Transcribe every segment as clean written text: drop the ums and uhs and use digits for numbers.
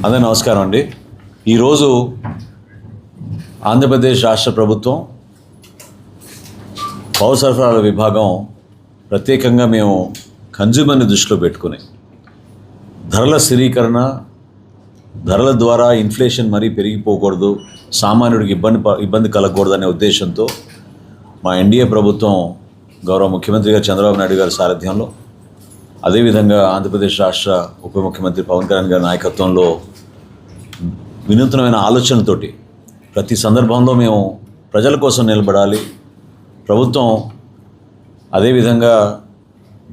అందరూ నమస్కారం అండి. ఈరోజు ఆంధ్రప్రదేశ్ రాష్ట్ర ప్రభుత్వం పౌర సరఫరాల విభాగం ప్రత్యేకంగా మేము కన్జ్యూమర్ని దృష్టిలో పెట్టుకుని ధరల స్థిరీకరణ, ధరల ద్వారా ఇన్ఫ్లేషన్ మరీ పెరిగిపోకూడదు, సామాన్యుడికి ఇబ్బంది కలగకూడదు అనే ఉద్దేశంతో మా ఎన్డీఏ ప్రభుత్వం గౌరవ ముఖ్యమంత్రి గారు చంద్రబాబు నాయుడు గారి సారథ్యంలో, అదేవిధంగా ఆంధ్రప్రదేశ్ రాష్ట్ర ఉప ముఖ్యమంత్రి పవన్ కళ్యాణ్ గారి నాయకత్వంలో వినూత్నమైన ఆలోచనలతోటి ప్రతి సందర్భంలో మేము ప్రజల కోసం నిలబడాలి, ప్రభుత్వం అదేవిధంగా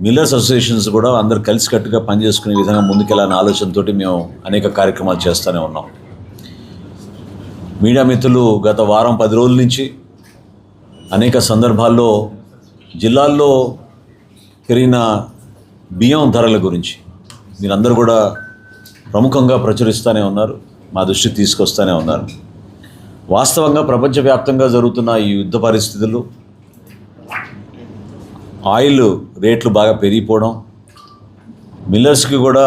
మిల్లర్స్ అసోసియేషన్స్ కూడా అందరు కలిసికట్టుగా పనిచేసుకునే విధంగా ముందుకెళ్ళాలనే ఆలోచనతో మేము అనేక కార్యక్రమాలు చేస్తూనే ఉన్నాం. మీడియా మిత్రులు గత వారం 10 రోజుల నుంచి అనేక సందర్భాల్లో జిల్లాల్లో పెరిగిన బియ్యం ధరల గురించి మీరందరూ కూడా ప్రముఖంగా ప్రచురిస్తూనే ఉన్నారు, మా దృష్టికి తీసుకొస్తూనే ఉన్నారు. వాస్తవంగా ప్రపంచవ్యాప్తంగా జరుగుతున్న ఈ యుద్ధ పరిస్థితులు, ఆయిల్ రేట్లు బాగా పెరిగిపోవడం, మిల్లర్స్కి కూడా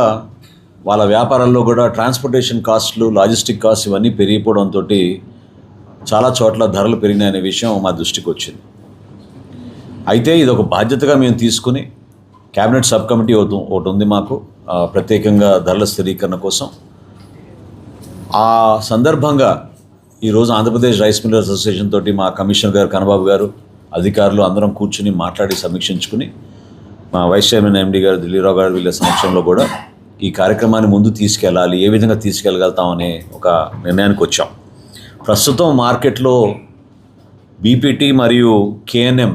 వాళ్ళ వ్యాపారాల్లో కూడా ట్రాన్స్పోర్టేషన్ కాస్ట్లు, లాజిస్టిక్ కాస్ట్ ఇవన్నీ పెరిగిపోవడంతో చాలా చోట్ల ధరలు పెరిగినాయనే విషయం మా దృష్టికి వచ్చింది. అయితే ఇది ఒక బాధ్యతగా మేము తీసుకుని క్యాబినెట్ సబ్ కమిటీ ఒకటి ఉంది మాకు, ప్రత్యేకంగా ధరల స్థిరీకరణ కోసం. ఆ సందర్భంగా ఈరోజు ఆంధ్రప్రదేశ్ రైస్ మిల్లర్స్ అసోసియేషన్ తోటి మా కమిషనర్ గారు కన్నబాబు గారు, అధికారులు అందరం కూర్చుని మాట్లాడి సమీక్షించుకుని మా వైస్ చైర్మన్ ఎండి గారు దిల్లీరావు గారు వీళ్ళ సమక్షంలో కూడా ఈ కార్యక్రమాన్ని ముందు తీసుకెళ్ళాలి, ఏ విధంగా తీసుకెళ్ళగలుగుతామనే ఒక నిర్ణయానికి వచ్చాం. ప్రస్తుతం మార్కెట్లో బీపీటీ మరియు కేఎన్ఎం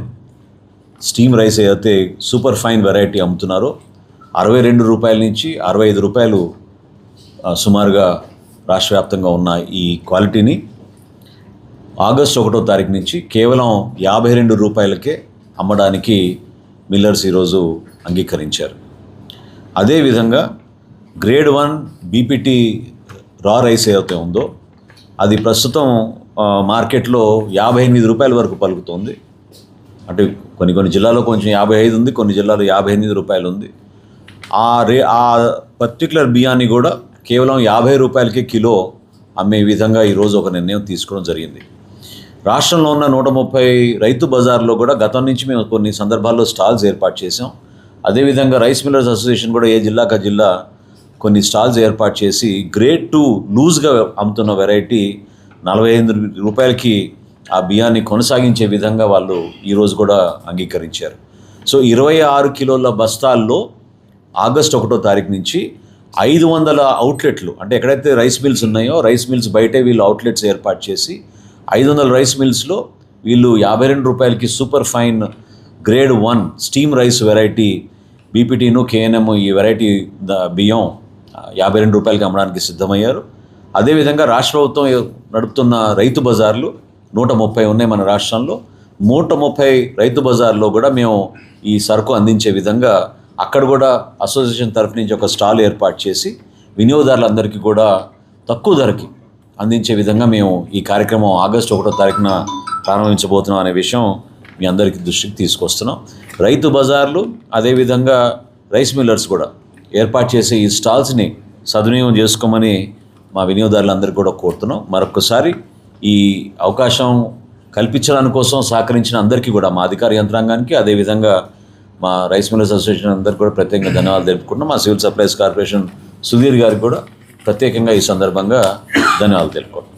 స్టీమ్ రైస్ అయితే సూపర్ ఫైన్ వెరైటీ అమ్ముతున్నారో 62 రూపాయల నుంచి 65 రూపాయలు సుమారుగా రాష్ట్ర వ్యాప్తంగా ఉన్న ఈ క్వాలిటీని ఆగస్టు 1వ తారీఖు నుంచి కేవలం 52 రూపాయలకే అమ్మడానికి మిల్లర్స్ ఈరోజు అంగీకరించారు. అదేవిధంగా గ్రేడ్ 1 బీపీటీ రా రైస్ ఏదైతే ఉందో అది ప్రస్తుతం మార్కెట్లో 58 రూపాయల వరకు పలుకుతుంది. అంటే కొన్ని జిల్లాలో కొంచెం 55 ఉంది, కొన్ని జిల్లాలో 58 రూపాయలు ఉంది. ఆ పర్టికులర్ బియ్యాన్ని కూడా కేవలం 50 రూపాయలకే కిలో అమ్మే విధంగా ఈరోజు ఒక నిర్ణయం తీసుకోవడం జరిగింది. రాష్ట్రంలో ఉన్న 130 రైతు బజార్లో కూడా గతం నుంచి మేము కొన్ని సందర్భాల్లో స్టాల్స్ ఏర్పాటు చేసాం. అదేవిధంగా రైస్ మిల్లర్స్ అసోసియేషన్ కూడా ఏ జిల్లాకు ఆ జిల్లా కొన్ని స్టాల్స్ ఏర్పాటు చేసి గ్రేడ్ 2 లూజ్గా అమ్ముతున్న వెరైటీ 45 రూపాయలకి ఆ బియ్యాన్ని కొనసాగించే విధంగా వాళ్ళు ఈరోజు కూడా అంగీకరించారు. సో 26 కిలోల బస్తాల్లో ఆగస్టు 1వ తారీఖు నుంచి 500 అవుట్లెట్లు, అంటే ఎక్కడైతే రైస్ మిల్స్ ఉన్నాయో రైస్ మిల్స్ బయటే వీళ్ళు అవుట్లెట్స్ ఏర్పాటు చేసి 500 రైస్ మిల్స్లో వీళ్ళు 52 రూపాయలకి super fine grade 1 steam rice variety బీపీటీను కేఎన్ఎం ఈ వెరైటీ బియ్యం 52 రూపాయలకి అమ్మడానికి సిద్ధమయ్యారు. అదేవిధంగా రాష్ట్ర ప్రభుత్వం నడుపుతున్న రైతు బజార్లు 130 ఉన్నాయి మన రాష్ట్రంలో. 130 రైతు బజార్లో కూడా మేము ఈ సరుకు అందించే విధంగా అక్కడ కూడా అసోసియేషన్ తరఫు నుంచి ఒక స్టాల్ ఏర్పాటు చేసి వినియోగదారులందరికీ కూడా తక్కువ ధరకి అందించే విధంగా మేము ఈ కార్యక్రమం ఆగస్టు 1వ తారీఖున ప్రారంభించబోతున్నాం అనే విషయం మీ అందరికీ దృష్టికి తీసుకొస్తున్నాం. రైతు బజార్లు అదేవిధంగా రైస్ మిల్లర్స్ కూడా ఏర్పాటు చేసే ఈ స్టాల్స్ని సద్వినియోగం చేసుకోమని మా వినియోగదారులందరికీ కూడా కోరుతున్నాం. మరొకసారి ఈ అవకాశం కల్పించడానికి కోసం సహకరించిన అందరికీ కూడా, మా అధికార యంత్రాంగానికి, అదేవిధంగా మా రైస్ మిల్లర్స్ అసోసియేషన్ అందరికీ కూడా ప్రత్యేకంగా ధన్యవాదాలు తెలుపుకుంటున్నాం. మా సివిల్ సప్లైస్ కార్పొరేషన్ సుధీర్ గారికి కూడా ప్రత్యేకంగా ఈ సందర్భంగా ధన్యవాదాలు తెలుపుకుంటున్నాం.